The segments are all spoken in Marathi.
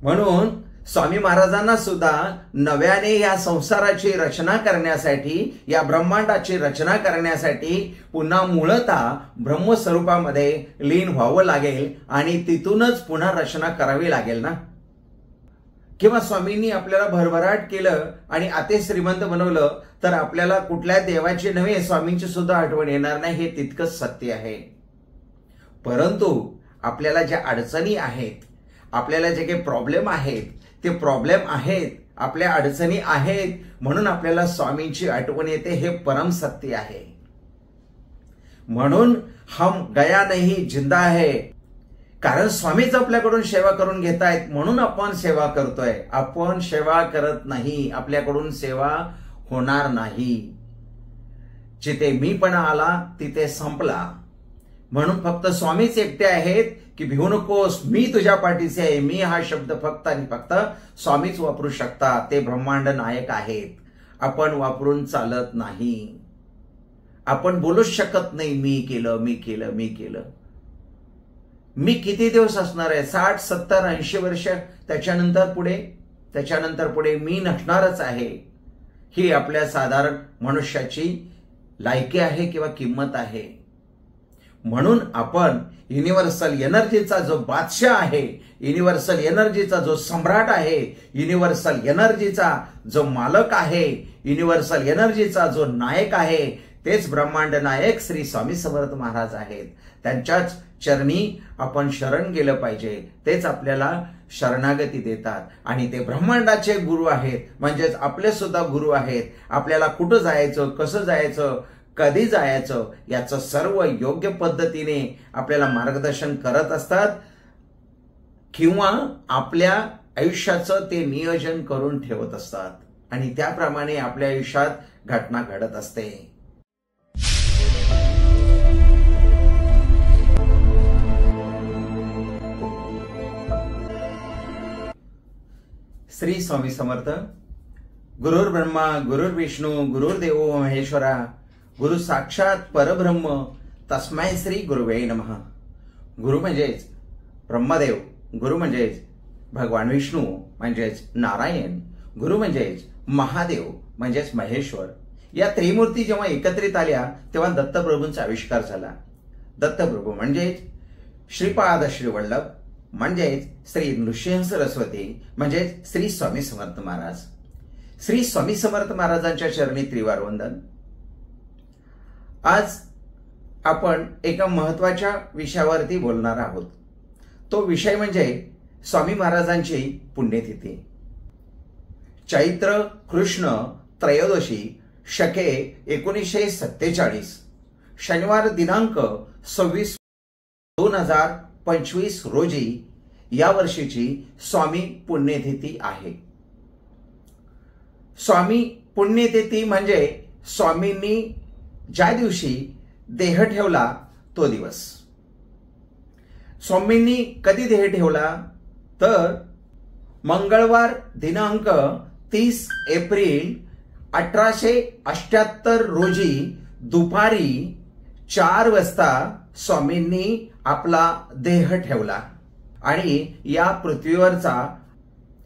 म्हणून स्वामी महाराजांना सुद्धा नव्याने या संसाराची रचना करण्यासाठी, या ब्रह्मांडाची रचना करण्यासाठी पुन्हा मूळतः ब्रह्मस्वरूपामध्ये लीन व्हावं लागेल आणि तिथूनच पुन्हा रचना करावी लागेल ना. किंवा स्वामींनी आपल्याला भरभराट केलं आणि अति श्रीमंत बनवलं तर आपल्याला कुठल्या देवाची नव्हे स्वामींची सुद्धा आठवण येणार नाही, हे तितकंच सत्य आहे. परंतु आपल्याला ज्या अडचणी आहेत, आपल्याला जे काही प्रॉब्लेम आहेत, ते प्रॉब्लेम आहेत, आपल्या अडचणी आहेत म्हणून आपल्याला स्वामींची आठवण येते, हे परम सत्य आहे. म्हणून हम गया नहीं जिंदा है, कारण स्वामीच आपल्याकडून सेवा करून घेतायत म्हणून आपण सेवा करतोय. आपण सेवा करत नाही, आपल्याकडून सेवा होणार नाही. जिथे मीपणा आला तिथे संपला. म्हणून फक्त स्वामीच एकटे आहेत की भिवू नकोस, मी तुझ्या पाठीशी आहे. मी हा शब्द फक्त आणि फक्त स्वामीच वापरू शकतात. ते ब्रह्मांड नायक आहेत. आपण वापरून चालत नाही. आपण बोलूच शकत नाही मी केलं, मी केलं, मी केलं. मी किती दिवस असणार आहे? 60, 70, 80 वर्ष. त्याच्यानंतर पुढे मी नसणारच आहे. ही आपल्या साधारण मनुष्याची लायकी आहे किंवा किंमत आहे. म्हणून आपण युनिव्हर्सल एनर्जीचा जो बादशाह आहे, युनिव्हर्सल एनर्जीचा जो सम्राट आहे, युनिव्हर्सल एनर्जीचा जो मालक आहे, युनिव्हर्सल एनर्जीचा जो नायक आहे, तेच ब्रह्मांड नायक श्री स्वामी समर्थ महाराज आहेत. त्यांच्याच चरणी आपण शरण गेलं पाहिजे. तेच आपल्याला शरणागती देतात आणि ते ब्रह्मांडाचे गुरु आहेत, म्हणजेच आपले सुद्धा गुरु आहेत. आपल्याला कुठं जायचं, कसं जायचं, कधी जायचं याचं सर्व योग्य पद्धतीने आपल्याला मार्गदर्शन करत असतात किंवा आपल्या आयुष्याचं ते नियोजन करून ठेवत असतात आणि त्याप्रमाणे आपल्या आयुष्यात घटना घडत असते. श्री स्वामी समर्थ. गुरुर् ब्रह्मा गुरुर्विष्णू गुरुर्देवो महेश्वरा, गुरु साक्षात परब्रह्म तस्मै श्री गुरुवे नमः. गुरु म्हणजेच ब्रह्मदेव, गुरु म्हणजेच भगवान विष्णू म्हणजेच नारायण, गुरु म्हणजेच महादेव म्हणजेच महेश्वर. या त्रिमूर्ती जेव्हा एकत्रित आल्या तेव्हा दत्तप्रभूंचा आविष्कार झाला. दत्तप्रभू म्हणजेच श्रीपाद श्रीवल्लभ म्हणजेच श्री नृसिंह सरस्वती म्हणजेच श्री स्वामी समर्थ महाराज. श्री स्वामी समर्थ महाराजांच्या चरणी त्रिवार वंदन. आज आपण एका महत्वाच्या विषयावरती बोलणार आहोत. तो विषय म्हणजे स्वामी महाराजांची पुण्यतिथी. चैत्र कृष्ण त्रयोदशी शके 1947 शनिवार दिनांक 26/2025 रोजी या वर्षीची स्वामी पुण्यतिथी आहे. स्वामी पुण्यतिथी म्हणजे स्वामींनी ज्या दिवशी देह ठेवला तो दिवस. स्वामींनी कधी देह ठेवला तर मंगळवार दिनांक 30 एप्रिल 1878 रोजी दुपारी 4 वाजता स्वामींनी आपला देह ठेवला आणि या पृथ्वीवरचा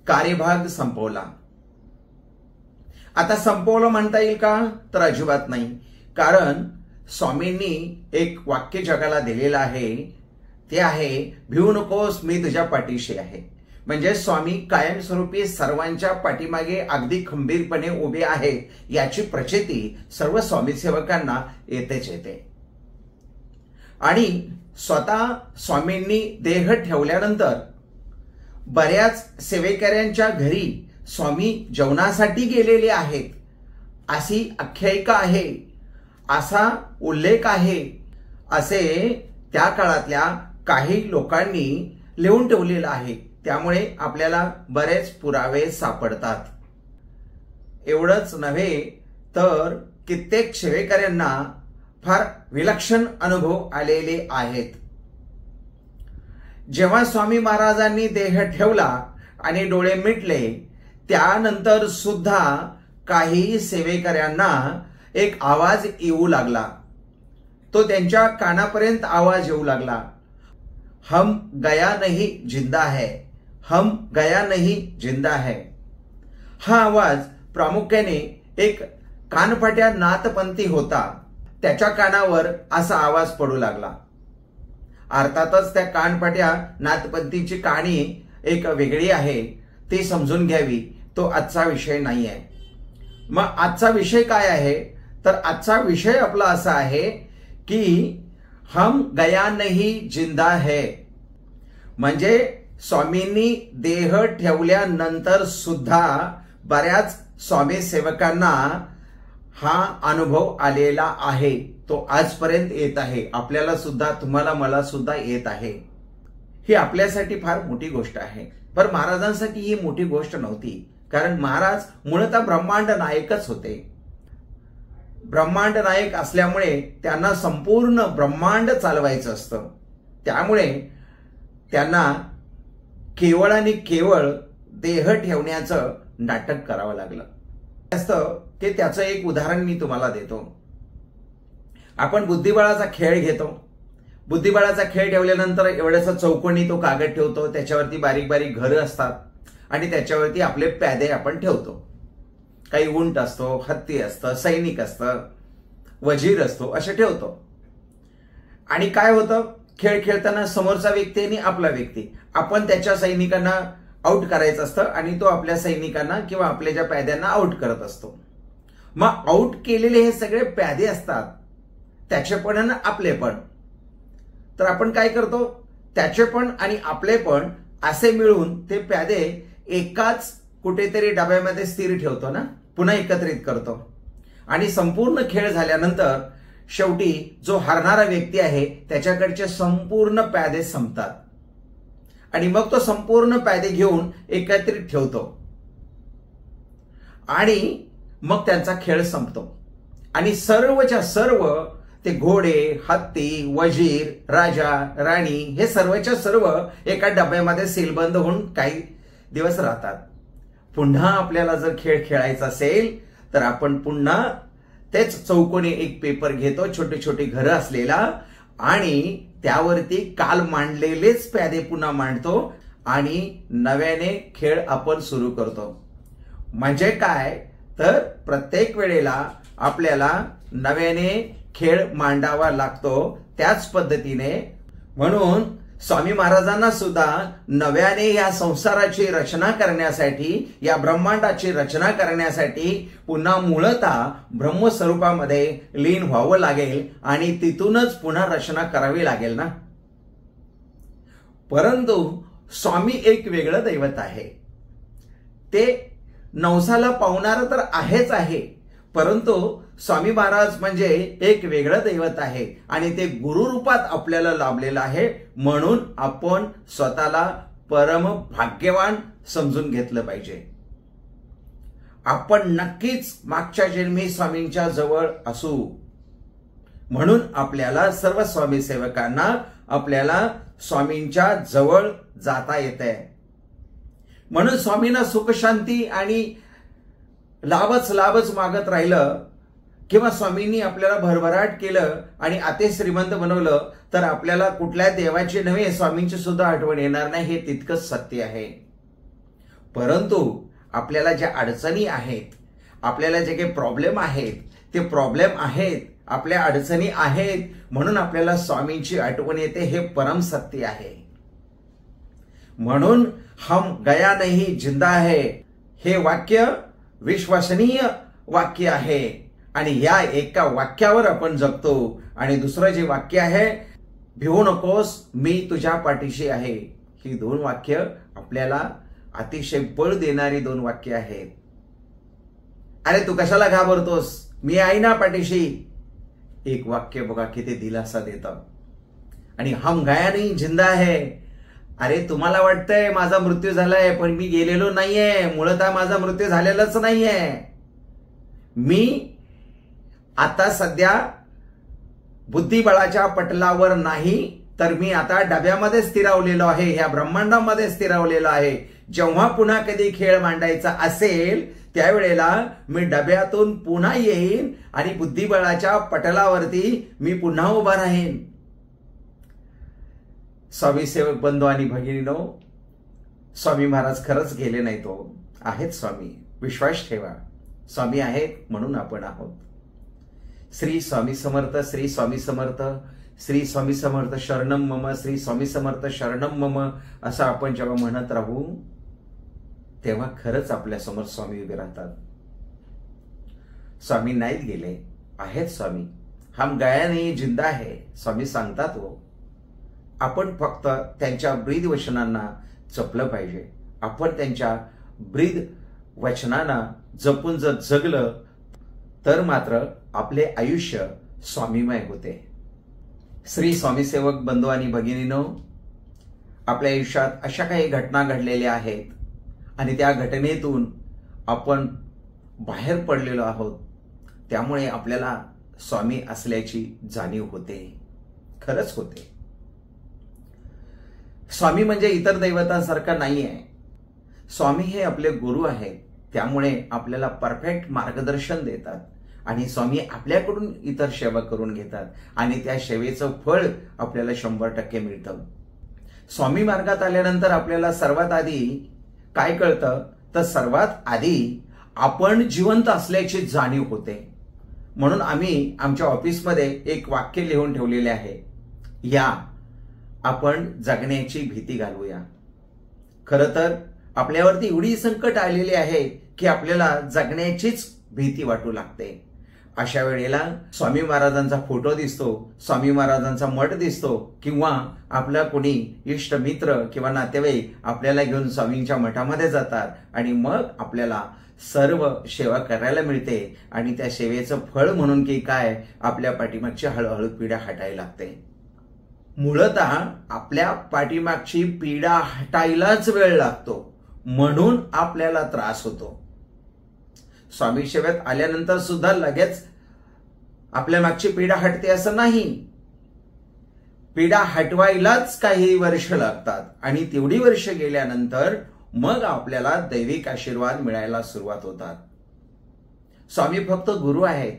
कार्यभाग संपवला. आता संपवलं म्हणता येईल का? तर अजिबात नाही. कारण स्वामींनी एक वाक्य जगाला दिलेलं आहे, ते आहे भिवू नकोस मी तुझ्या पाठीशी आहे. म्हणजे स्वामी कायमस्वरूपी सर्वांच्या पाठीमागे अगदी खंबीरपणे उभे आहेत याची प्रचिती सर्व स्वामी सेवकांना येतेच येते. आणि स्वतः स्वामींनी देह ठेवल्यानंतर बऱ्याच सेवेकऱ्यांच्या घरी स्वामी जेवणासाठी गेलेले आहेत अशी आख्यायिका आहे, असा उल्लेख आहे, असे त्या काळातल्या काही लोकांनी लिहून ठेवलेलं आहे. त्यामुळे आपल्याला बरेच पुरावे सापडतात. एवढंच नव्हे तर कित्येक सेवेकऱ्यांना फार विलक्षण अनुभव आलेले आहेत. जेव्हा स्वामी महाराजांनी देह ठेवला आणि डोळे मिटले त्यानंतर सुद्धा काही सेवेकऱ्यांना एक आवाज येऊ लागला. तो त्यांच्या कानापर्यंत आवाज येऊ लागला, हम गया नहीं जिंदा है, हम गया नहीं जिंदा है। हा आवाज प्रामुख्याने एक कानफाट्या नाथपंथी होता, त्याच्या कानावर असा आवाज पडू लागला। अर्थातच त्या कानफाट्या नाथपंथीची कहाणी एक वेगळी आहे, ती समजून घ्यावी, तो आजचा विषय नाही आहे। मग आजचा विषय काय आहे, तर आजचा विषय आपला असा आहे की हम गया नहीं जिंदा है। म्हणजे स्वामींनी देह ठेवल्यानंतर सुद्धा बऱ्याच स्वामी सेवकांना हा अनुभव आलेला आहे, तो आजपर्यंत येत आहे। आपल्याला सुद्धा, तुम्हाला मला सुद्धा येत आहे। ही आपल्यासाठी फार मोठी गोष्ट आहे, पण महाराजांसाठी ही मोठी गोष्ट नव्हती, कारण महाराज मूळतः ब्रह्मांड नायकच होते। ब्रह्मांड नायक असल्यामुळे त्यांना संपूर्ण ब्रह्मांड चालवायचं असतं, त्यामुळे त्यांना केवळ आणि केवळ देह ठेवण्याचं नाटक करावं लागलं असतं। की त्याचं एक उदाहरण मी तुम्हाला देतो। आपण बुद्धिबळाचा खेळ घेतो, बुद्धिबळाचा खेळ ठेवल्यानंतर एवढ्याचा चौकोनी तो कागद ठेवतो, त्याच्यावरती बारीक बारीक घरं असतात आणि त्याच्यावरती आपले प्यादे आपण ठेवतो। काही उंट असतो, हत्ती असतं, सैनिक असतं, वजीर असतो, असे ठेवतो। आणि काय होतं, खेळ खेळताना समोरचा व्यक्ती आणि आपला व्यक्ती, आपण त्याच्या सैनिकांना आउट करायचं असतं आणि तो आपल्या सैनिकांना किंवा आपल्या ज्या प्याद्यांना आउट करत असतो। मग आउट केलेले हे सगळे प्यादे असतात, त्याचे पण आणि आपले पण। तर आपण काय करतो, त्याचे पण आणि आपले पण असे मिळून ते प्यादे एकाच कुठेतरी डब्यामध्ये स्थिर ठेवतो ना, पुन्हा एकत्रित करतो। आणि संपूर्ण खेळ झाल्यानंतर शेवटी जो हरणारा व्यक्ती आहे त्याच्याकडचे संपूर्ण प्यादे संपतात आणि मग तो संपूर्ण प्यादे घेऊन एकत्रित ठेवतो आणि मग त्यांचा खेळ संपतो। आणि सर्वच्या सर्व ते घोडे, हत्ती, वजीर, राजा, राणी हे सर्वच्या सर्व एका डब्यामध्ये सीलबंद होऊन काही दिवस राहतात। पुन्हा आपल्याला जर खेळ खेळायचा असेल तर आपण पुन्हा तेच चौकोनी एक पेपर घेतो, छोटे छोटे घरं असलेला, आणि त्यावरती काल मांडलेलेच प्यादे पुन्हा मांडतो आणि नव्याने खेळ आपण सुरू करतो। म्हणजे काय, तर प्रत्येक वेळेला आपल्याला नव्याने खेळ मांडावा लागतो। त्याच पद्धतीने म्हणून स्वामी महाराजांना सुद्धा नव्याने या संसाराची रचना करण्यासाठी, या ब्रह्मांडाची रचना करण्यासाठी पुन्हा मूळतः ब्रह्मस्वरूपामध्ये लीन व्हावं लागेल आणि तिथूनच पुन्हा रचना करावी लागेल ना। परंतु स्वामी एक वेगळं दैवत आहे, ते नवसाला पावणारं तर आहेच आहे, परंतु स्वामी महाराज म्हणजे एक वेगळं दैवत आहे आणि ते गुरु रूपात आपल्याला लाभलेलं आहे। म्हणून आपण स्वतःला परम भाग्यवान समजून घेतलं पाहिजे। आपण नक्कीच मागच्या जन्मी स्वामींच्या जवळ असू, म्हणून आपल्याला सर्व स्वामी सेवकांना आपल्याला स्वामींच्या जवळ जाता येते। म्हणून स्वामींना सुख शांती आणि लाभच मागत राहिलं किंवा स्वामींनी आपल्याला भरभराट केलं आणि अति श्रीमंत बनवलं तर आपल्याला कुठल्या देवाची नव्हे स्वामींची सुद्धा आठवण येणार नाही, हे तितकंच सत्य आहे। परंतु आपल्याला ज्या अडचणी आहेत, आपल्याला जे काही प्रॉब्लेम आहेत, ते प्रॉब्लेम आहेत, आपल्या अडचणी आहेत, म्हणून आपल्याला स्वामींची आठवण येते, हे परम सत्य आहे। म्हणून हम गया नहीं जिंदा है हे वाक्य विश्वसनीय वाक्य आहे आणि या एका वाक्यावर आपण जगतो। आणि दुसरं जे वाक्य आहे, भिवू नकोस मी तुझ्या पाठीशी आहे, ही दोन वाक्य आपल्याला अतिशय बळ देणारी दोन वाक्य आहेत। अरे तू कशाला घाबरतोस, मी आहे ना पाठीशी, एक वाक्य बघा किती दिलासा देतं। आणि हम गया नहीं जिंदा है, अरे तुम्हाला वाटतंय माझा मृत्यू झालाय, पण मी गेलेलो नाहीये, मूळतः माझा मृत्यू झालेलाच नाहीये। मी आता सध्या बुद्धिबळाच्या पटलावर नाही, तर मी आता डब्यामध्ये स्थिरावलेलो आहे, ह्या ब्रह्मांडामध्ये स्थिरावलेलो आहे। जेव्हा पुन्हा कधी खेळ मांडायचा असेल त्यावेळेला मी डब्यातून पुन्हा येईन आणि बुद्धिबळाच्या पटलावरती मी पुन्हा उभा राहीन। स्वामी सेवक बंधू आणि भगिनीनो, स्वामी महाराज खरंच गेले नाही, तो आहेत स्वामी, विश्वास ठेवा. स्वामी आहेत म्हणून आपण आहोत. श्री स्वामी समर्थ, श्री स्वामी समर्थ, श्री स्वामी समर्थ शरणम मम, श्री स्वामी समर्थ शरणम मम असं आपण जेव्हा म्हणत राहू तेव्हा खरंच आपल्या समोर स्वामी उभे राहतात. स्वामी नाहीत गेले, आहेत स्वामी. हम गया नहीं, जिंदा है, स्वामी सांगतात हो. आपण फक्त त्यांच्या ब्रीद वचनांना जपलं पाहिजे. आपण त्यांच्या ब्रीद वचनांना जपून जर जगलं तर मात्र आपले आयुष्य स्वामीमय होते. श्री स्वामी सेवक बंधू आणि भगिनींनो, आपल्या आयुष्यात अशा काही घटना घडलेल्या आहेत आणि त्या घटनेतून आपण बाहेर पडलेलो आहोत. त्यामुळे आपल्याला स्वामी असल्याची जाणीव होते, खरंच होते. स्वामी म्हणजे इतर दैवतांसारखा नाही आहे. स्वामी हे आपले गुरु आहेत. त्यामुळे आपल्याला परफेक्ट मार्गदर्शन देतात आणि स्वामी आपल्याकडून इतर सेवा करून घेतात आणि त्या सेवेचं फळ आपल्याला 100% मिळतं. स्वामी मार्गात आल्यानंतर आपल्याला सर्वात आधी काय कळतं तर सर्वात आधी आपण जिवंत असल्याची जाणीव होते. म्हणून आम्ही आमच्या ऑफिसमध्ये एक वाक्य लिहून ठेवलेले आहे, या आपण जगण्याची भीती घालवूया. खरं तर आपल्यावरती एवढी संकट आलेली आहे की आपल्याला जगण्याचीच भीती वाटू लागते. अशा वेळेला स्वामी महाराजांचा फोटो दिसतो, स्वामी महाराजांचा मठ दिसतो किंवा आपला कोणी इष्ट मित्र किंवा नातेवाईक आपल्याला घेऊन स्वामींच्या मठामध्ये जातात आणि मग आपल्याला सर्व सेवा करायला मिळते आणि त्या सेवेचं फळ म्हणून की काय आपल्या पाठीमागची हळूहळू पीडा हटायला लागते. मूळतः आपल्या पाठीमागची पीडा हटायलाच वेळ लागतो म्हणून आपल्याला त्रास होतो. स्वामी सेवेत आल्यानंतर सुद्धा लगेच आपल्या मागची पीडा हटते असं नाही. पीडा हटवायलाच काही वर्ष लागतात आणि तेवढी वर्ष गेल्यानंतर मग आपल्याला दैविक आशीर्वाद मिळायला सुरुवात होतात. स्वामी फक्त गुरु आहेत,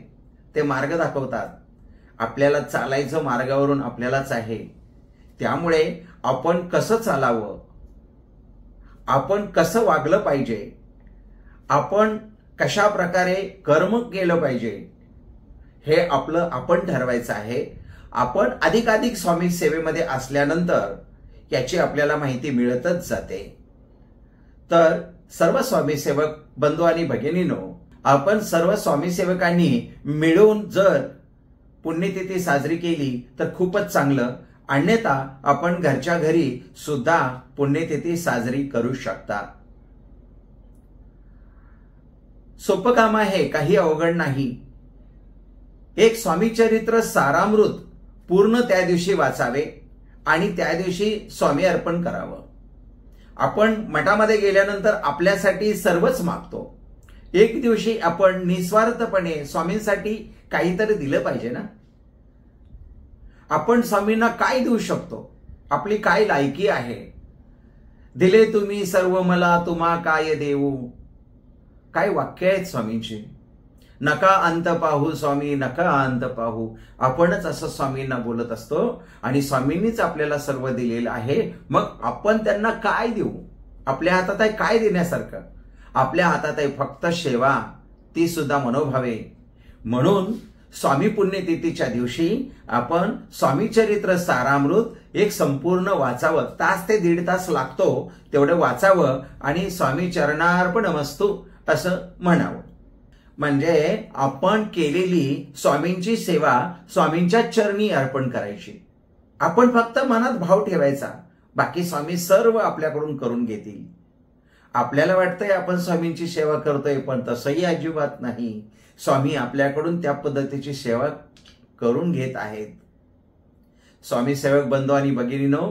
ते मार्ग दाखवतात. आपल्याला चालायचं मार्गावरून आपल्यालाच आहे. त्यामुळे आपण कसं चालावं, आपण कसं वागलं पाहिजे, आपण कशा प्रकारे कर्म केलं पाहिजे हे आपलं आपण ठरवायचं आहे. आपण अधिकाधिक स्वामी सेवेमध्ये असल्यानंतर याची आपल्याला माहिती मिळतच जाते. तर सर्व स्वामी सेवक बंधू आणि भगिनींनो, आपण सर्व स्वामी सेवकांनी मिळून जर पुण्यतिथी साजरी केली तर खूपच चांगलं. अन्यथा आपण घरच्या घरी सुद्धा पुण्यतिथी साजरी करू शकता. सोपं काम आहे, काही अवघड नाही. एक स्वामी चरित्र सारामृत पूर्ण त्या दिवशी वाचावे आणि त्या दिवशी स्वामी अर्पण करावं. आपण मठामध्ये गेल्यानंतर आपल्यासाठी सर्वच मागतो. एक दिवशी आपण निस्वार्थपणे स्वामींसाठी काहीतरी दिलं पाहिजे ना. आपण स्वामींना काय देऊ शकतो, आपली काय लायकी आहे. दिले तुम्ही सर्व मला, तुम्हा काय देऊ, काय वाक्य आहेत स्वामींची. नका अंत पाहू स्वामी, नका अंत पाहू. आपणच असं स्वामींना बोलत असतो आणि स्वामींनीच आपल्याला सर्व दिलेलं आहे. मग आपण त्यांना काय देऊ. आपल्या हातात आहे काय देण्यासारखं. आपल्या हातात आहे फक्त सेवा, ती सुद्धा मनोभावे. म्हणून स्वामी पुण्यतिथीच्या दिवशी आपण स्वामी चरित्र सारामृत एक संपूर्ण वाचावं. तास ते 1.5 तास लागतो तेवढं वाचावं आणि स्वामी चरणार्पणमस्तु असं म्हणावं. म्हणजे आपण केलेली स्वामींची सेवा स्वामींच्या चरणी अर्पण करायची. आपण फक्त मनात भाव ठेवायचा, बाकी स्वामी सर्व आपल्याकडून करून घेतील. आपल्याला वाटतंय आपण स्वामींची सेवा करतोय, पण तसंही अजिबात नाही. स्वामी आपल्याकडून त्या पद्धतीची सेवा करून घेत आहेत. स्वामी सेवक बंधू आणि भगिनींनो,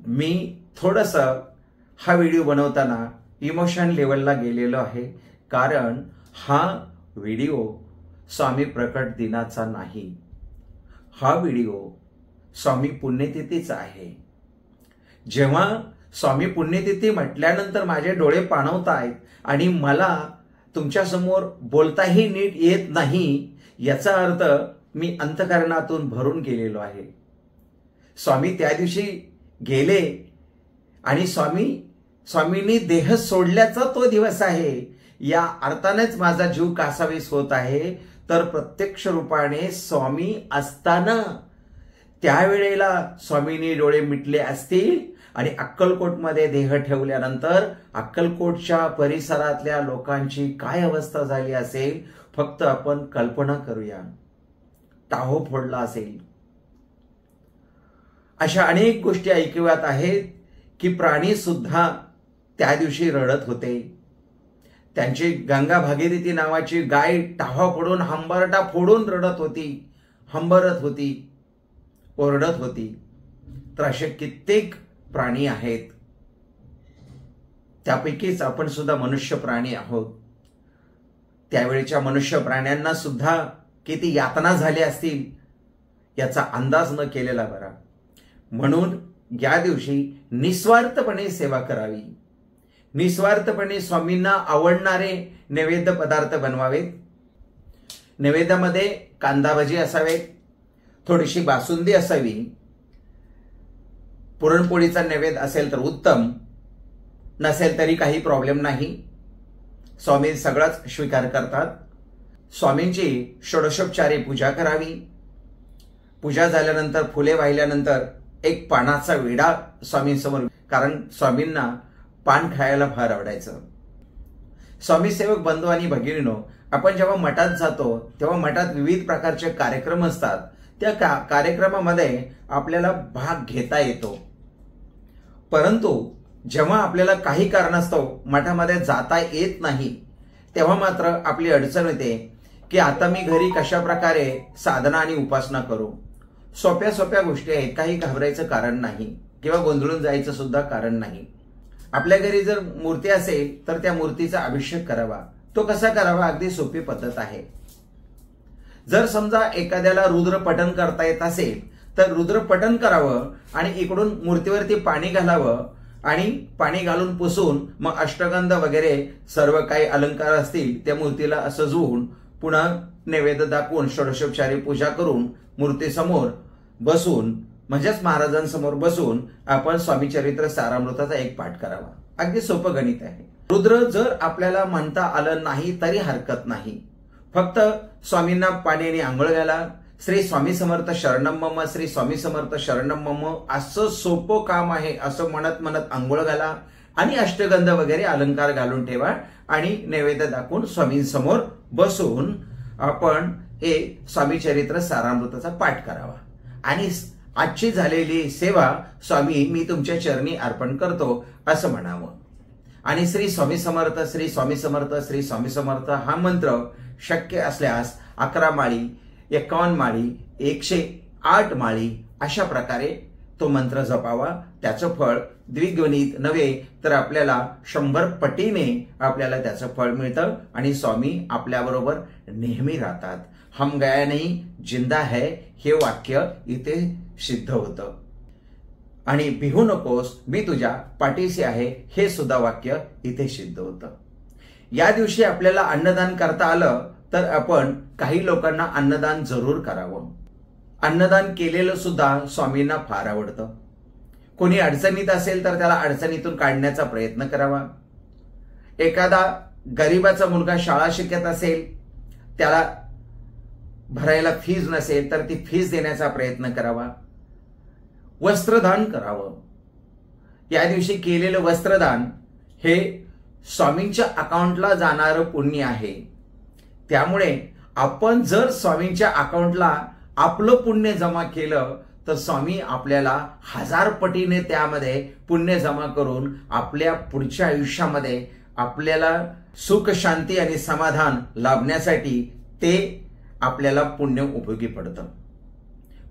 मी थोडंसं हा व्हिडिओ बनवताना इमोशन लेवलला गेलेलो आहे, कारण हा व्हिडिओ स्वामी प्रकट दिनाचा नाही. हा व्हिडिओ स्वामी पुण्यतिथीचा आहे. जेव्हा स्वामी पुण्यतिथी म्हटल्यानंतर माझे डोळे पाणवतायत आणि मला तुमच्या समोर बोलताही नीट येत नाही, याचा अर्थ मी अंतःकरणातून भरून गेलेलो आहे. स्वामी त्या दिवशी गेले आणि स्वामींनी देह सोडल्याचा तो दिवस आहे, या अर्थानेच माझा जीव कासावीस होत आहे. तर प्रत्यक्ष रूपाने स्वामी असताना त्यावेळेला स्वामींनी डोळे मिटले असतील आणि अक्कलकोटमध्ये देह ठेवल्यानंतर अक्कलकोटच्या परिसरातल्या लोकांची काय अवस्था झाली असेल, फक्त आपण कल्पना करूया. टाहो फोडला असेल. अशा अनेक गोष्टी ऐकिवात आहेत की प्राणी सुद्धा त्या दिवशी रडत होते. त्यांची गंगा भागीरथी नावाची गाय टाहा फोडून हंबरटा फोडून रडत होती, हंबरत होती, ओरडत होती. तर असे कित्येक प्राणी आहेत. त्यापैकीच आपण सुद्धा मनुष्य प्राणी आहोत. त्यावेळेच्या मनुष्य प्राण्यांना सुद्धा किती यातना झाल्या असतील याचा अंदाज न केलेला बरा. म्हणून या दिवशी निस्वार्थपणे सेवा करावी. निस्वार्थपणे स्वामींना आवडणारे नैवेद्य पदार्थ बनवावेत. नैवेद्यामध्ये कांदा भजी असावेत, थोडीशी बासुंदी असावी, पुरणपोळीचा नैवेद्य असेल तर उत्तम, नसेल तरी काही प्रॉब्लेम नाही. स्वामी सगळंच स्वीकार करतात. स्वामींची षोडशोपचारे पूजा करावी. पूजा झाल्यानंतर फुले वाहिल्यानंतर एक पानाचा विडा स्वामींसमोर, कारण स्वामींना पान खायला फार आवडायचं. स्वामी सेवक बंधू आणि भगिनींनो, आपण जेव्हा मठात जातो तेव्हा मठात विविध प्रकारचे कार्यक्रम असतात. त्या कार्यक्रमामध्ये आपल्याला भाग घेता येतो. परंतु जेव्हा आपल्याला काही कारणास्तव मठामध्ये जाता येत नाही, तेव्हा मात्र आपली अडचण येते की आता मी घरी कशा प्रकारे साधना आणि उपासना करू. सोप्या सोप्या गोष्टी आहेत, काही घाबरायचं कारण नाही किंवा गोंधळून जायचं सुद्धा कारण नाही. आपल्या घरी जर मूर्ती असेल तर त्या मूर्तीचा अभिषेक करावा. तो कसा करावा? अगदी सोपी पद्धत आहे. जर समजा एखाद्याला रुद्र पठण करता येत असेल तर रुद्र पठण करावं आणि इकडून मूर्तीवरती पाणी घालावं आणि पाणी घालून पुसून मग अष्टगंध वगैरे सर्व काही अलंकार असतील त्या मूर्तीला सजवून पुन्हा नैवेद्य दाखवून षोडशोपचारी पूजा करून मूर्तीसमोर बसून म्हणजेच महाराजांसमोर बसून आपण स्वामी चरित्र सारामृताचा एक पाठ करावा. अगदी सोपं गणित आहे. रुद्र जर आपल्याला म्हणता आलं नाही तरी हरकत नाही. फक्त स्वामींना पाण्याने आंघोळ घाला, श्री स्वामी समर्थ शरणम मम, श्री स्वामी समर्थ शरणम मम, असं सोपं काम आहे. असं म्हणत म्हणत आंघोळ घाला आणि अष्टगंध वगैरे अलंकार घालून ठेवा आणि नैवेद्य दाखवून स्वामींसमोर बसून आपण हे स्वामी चरित्र सारामृताचा पाठ करावा. आणि आजची झालेली सेवा स्वामी मी तुमच्या चरणी अर्पण करतो असं म्हणावं. आणि श्री स्वामी समर्थ, श्री स्वामी समर्थ, श्री स्वामी समर्थ हा मंत्र शक्य असल्यास 11 माळी, 51 माळी, 108 माळी अशा प्रकारे तो मंत्र जपावा. त्याचं फळ द्विगुणित नव्हे तर आपल्याला 100 पटीने आपल्याला त्याचं फळ मिळतं आणि स्वामी आपल्याबरोबर नेहमी राहतात. हम गया नहीं जिंदा है हे वाक्य इथे सिद्ध होतं. आणि भिवू नकोस मी तुझ्या पाठीशी आहे हे सुद्धा वाक्य इथे सिद्ध होतं. या दिवशी आपल्याला अन्नदान करता आलं तर आपण काही लोकांना अन्नदान जरूर करावं. अन्नदान केलेलं सुद्धा स्वामींना फार आवडतं. कोणी अडचणीत असेल तर त्याला अडचणीतून काढण्याचा प्रयत्न करावा. एखादा गरीबाचा मुलगा शाळा शिकत असेल, त्याला भरायला फीज नसेल तर ती फीज देण्याचा प्रयत्न करावा. वस्त्रदान करावं. या दिवशी केलेलं वस्त्रदान हे स्वामींच्या अकाउंटला जाणारं पुण्य आहे. त्यामुळे आपण जर स्वामींच्या अकाउंटला आपलं पुण्य जमा केलं तर स्वामी आपल्याला 1000 पटीने त्यामध्ये पुण्य जमा करून आपल्या पुढच्या आयुष्यामध्ये आपल्याला सुख, शांती आणि समाधान लाभण्यासाठी ते आपल्याला पुण्य उपयोगी पडतं.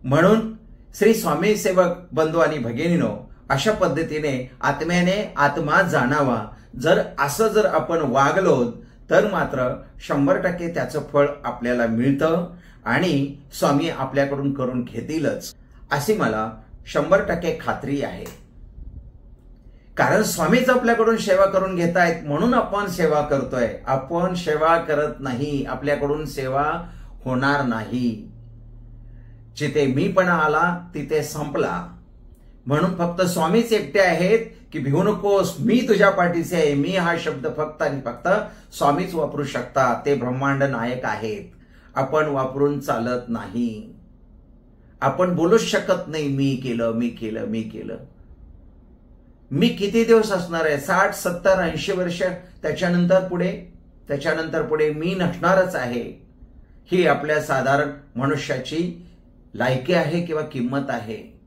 म्हणून श्री स्वामी सेवक बंधू आणि भगिनीनो, अशा पद्धतीने आत्म्याने आत्मा जाणावा जर असं जर आपण वागलो तर मात्र 100% त्याचं फळ आपल्याला मिळतं आणि स्वामी आपल्याकडून करून घेतीलच अशी मला 100% खात्री आहे. कारण स्वामीच आपल्याकडून सेवा करून घेतायत म्हणून आपण सेवा करतोय. आपण सेवा करत नाही, आपल्याकडून सेवा होणार नाही. जिथे मीपणा आला तिथे संपला. म्हणून फक्त स्वामीच एकटे आहेत की भिवू नकोस, मी तुझ्या पाठीशी आहे. मी हा शब्द फक्त आणि फक्त स्वामीच वापरू शकतात. ते ब्रह्मांड नायक आहेत. आपण वापरून चालत नाही. आपण बोलूच शकत नाही मी केलं, मी केलं, मी केलं. मी किती दिवस असणार आहे? 60, 70, 80 वर्ष. त्याच्यानंतर पुढे मी नसणारच आहे. ही आपल्या साधारण मनुष्याची लायकी आहे किंवा किंमत आहे.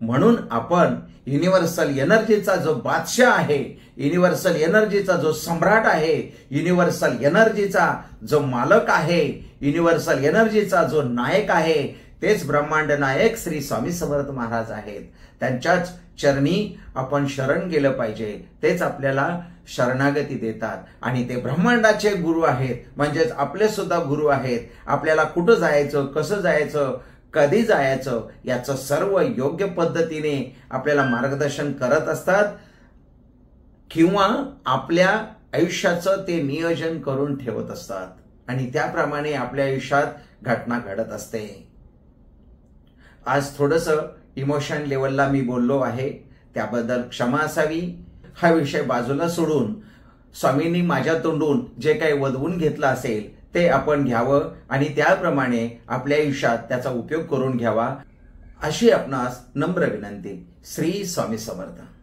म्हणून आपण युनिव्हर्सल एनर्जीचा जो बादशाह आहे, युनिव्हर्सल एनर्जीचा जो सम्राट आहे, युनिव्हर्सल एनर्जीचा जो मालक आहे, युनिव्हर्सल एनर्जीचा जो नायक आहे, तेच ब्रह्मांड नायक श्री स्वामी समर्थ महाराज आहेत. त्यांच्याच चरणी आपण शरण गेलं पाहिजे. तेच आपल्याला शरणागती देतात आणि ते ब्रह्मांडाचे गुरु आहेत. म्हणजेच आपले सुद्धा गुरु आहेत. आपल्याला कुठं जायचं, कसं जायचं, कधी जायचं याचं सर्व योग्य पद्धतीने आपल्याला मार्गदर्शन करत असतात किंवा आपल्या आयुष्याचं ते नियोजन करून ठेवत असतात आणि त्याप्रमाणे आपल्या आयुष्यात घटना घडत असते. आज थोडंसं इमोशन लेवलला मी बोललो आहे, त्याबद्दल क्षमा असावी. हा विषय बाजूला सोडून स्वामींनी माझ्या तोंडून जे काही वदवून घेतलं असेल ते आपण घ्यावं आणि त्याप्रमाणे आपल्या आयुष्यात त्याचा उपयोग करून घ्यावा, अशी आपणास नम्र विनंती. श्री स्वामी समर्थ.